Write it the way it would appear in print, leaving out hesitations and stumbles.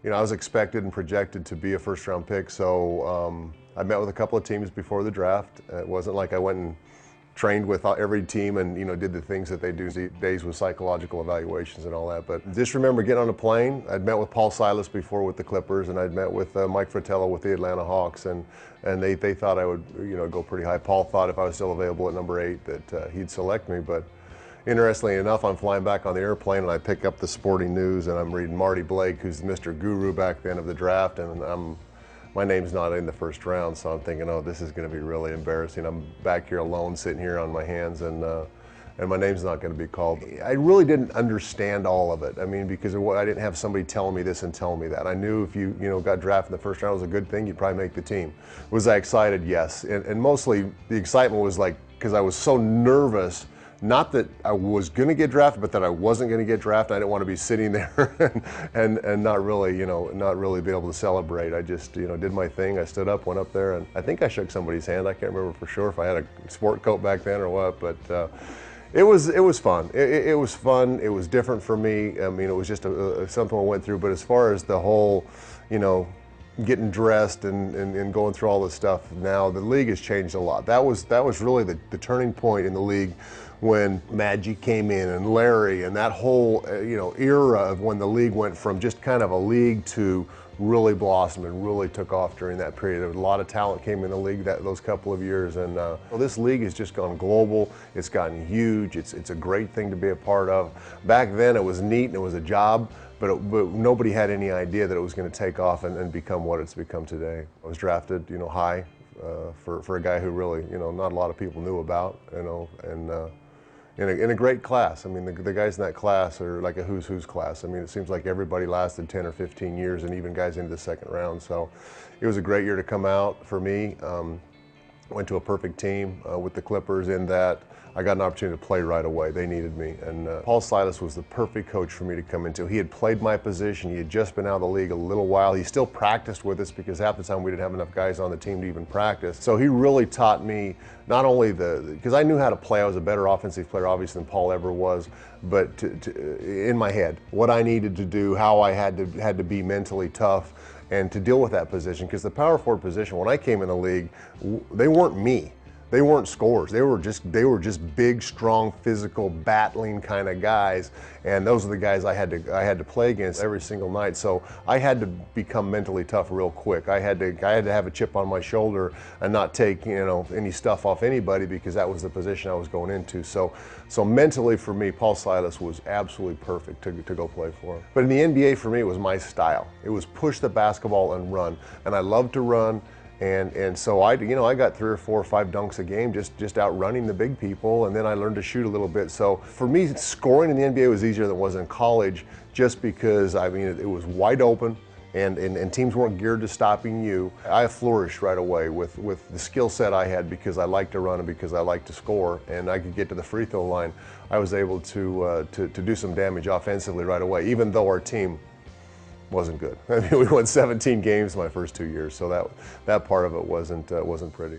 I was expected and projected to be a first-round pick, so I met with a couple of teams before the draft. It wasn't like I went and trained with every team and did the things that they do these days with psychological evaluations and all that. But just remember getting on a plane. I'd met with Paul Silas before with the Clippers, and I'd met with Mike Fratello with the Atlanta Hawks, and they thought I would go pretty high. Paul thought if I was still available at number 8 that he'd select me. But interestingly enough, I'm flying back on the airplane and I pick up the Sporting News and I'm reading Marty Blake, who's Mr. Guru back then of the draft, and my name's not in the first round, so I'm thinking, oh, this is going to be really embarrassing. I'm back here alone, sitting here on my hands, and my name's not going to be called. I really didn't understand all of it. I mean, because I didn't have somebody telling me this and telling me that. I knew if you got drafted in the first round, it was a good thing. You'd probably make the team. Was I excited? Yes, and mostly the excitement was like because I was so nervous. Not that I was going to get drafted, but that I wasn't going to get drafted. I didn't want to be sitting there and not really, not really be able to celebrate. I just, did my thing. I stood up, went up there, and I think I shook somebody's hand. I can't remember for sure if I had a sport coat back then or what, but it was fun. It was fun. It was different for me. I mean, it was just something I went through. But as far as the whole, getting dressed and going through all this stuff now, the league has changed a lot. That was really the turning point in the league when Magic came in and Larry and that whole era of when the league went from just kind of a league to really blossomed and really took off during that period. A lot of talent came in the league those couple of years, and this league has just gone global. It's gotten huge. It's a great thing to be a part of. Back then it was neat and it was a job, but nobody had any idea that it was going to take off and become what it's become today. I was drafted, high for a guy who really, not a lot of people knew about, and in a great class. I mean, the guys in that class are like a who's who's class. I mean, it seems like everybody lasted 10 or 15 years, and even guys into the second round. So it was a great year to come out for me. Went to a perfect team with the Clippers in that I got an opportunity to play right away. They needed me, and Paul Silas was the perfect coach for me to come into. He had played my position. He had just been out of the league a little while. He still practiced with us because half the time we didn't have enough guys on the team to even practice. So he really taught me not only because I knew how to play. I was a better offensive player, obviously, than Paul ever was, but in my head, what I needed to do, how I had to be mentally tough, and to deal with that position. Because the power forward position, when I came in the league, they weren't me. They weren't scorers. They were just big, strong, physical, battling kind of guys, and those are the guys I had to play against every single night. So I had to become mentally tough real quick. I had to have a chip on my shoulder and not take any stuff off anybody, because that was the position I was going into. So mentally for me, Paul Silas was absolutely perfect to go play for him. But in the NBA for me, it was my style. It was push the basketball and run, and I loved to run. And so I got 3 or 4 or 5 dunks a game just outrunning the big people, and then I learned to shoot a little bit. So for me, scoring in the NBA was easier than it was in college, just because it was wide open, and teams weren't geared to stopping you. I flourished right away with the skill set I had, because I liked to run and because I liked to score, and I could get to the free throw line. I was able to do some damage offensively right away, even though our team wasn't good. I mean, we won 17 games my first 2 years, so that part of it wasn't pretty.